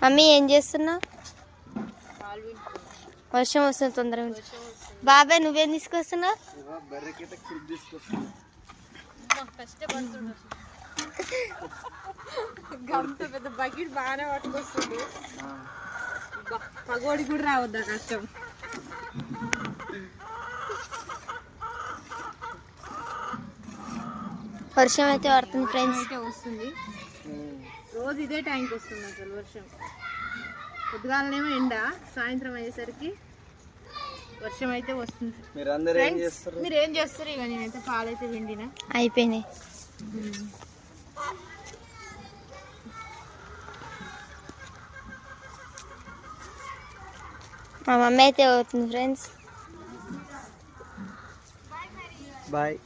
Mummy ఏం చేస్తున్నా? వర్షం వస్తుంది తొందరగా. బాబాయ్ నువ్వేం తీసుకొస్తున్నా? గంత పెద్ద బకెట్ బాగానే పట్టుకొస్తుంది. పగోడి కూడా రావద్దా కష్టం. వర్షం అయితే పడుతుంది ఫ్రెండ్స్. అయితే వస్తుంది, రోజు ఇదే టైంకి వస్తుంది అసలు వర్షం. పొద్దుగాలనేమో ఎండ, సాయంత్రం అయ్యేసరికి వర్షం అయితే వస్తుంది. మీరు ఏం చేస్తారు? ఇక నేనైతే పాలైతే పిండినా అయిపోయినాయి. మా మమ్మీ అయితే అవుతుంది ఫ్రెండ్స్. బాయ్.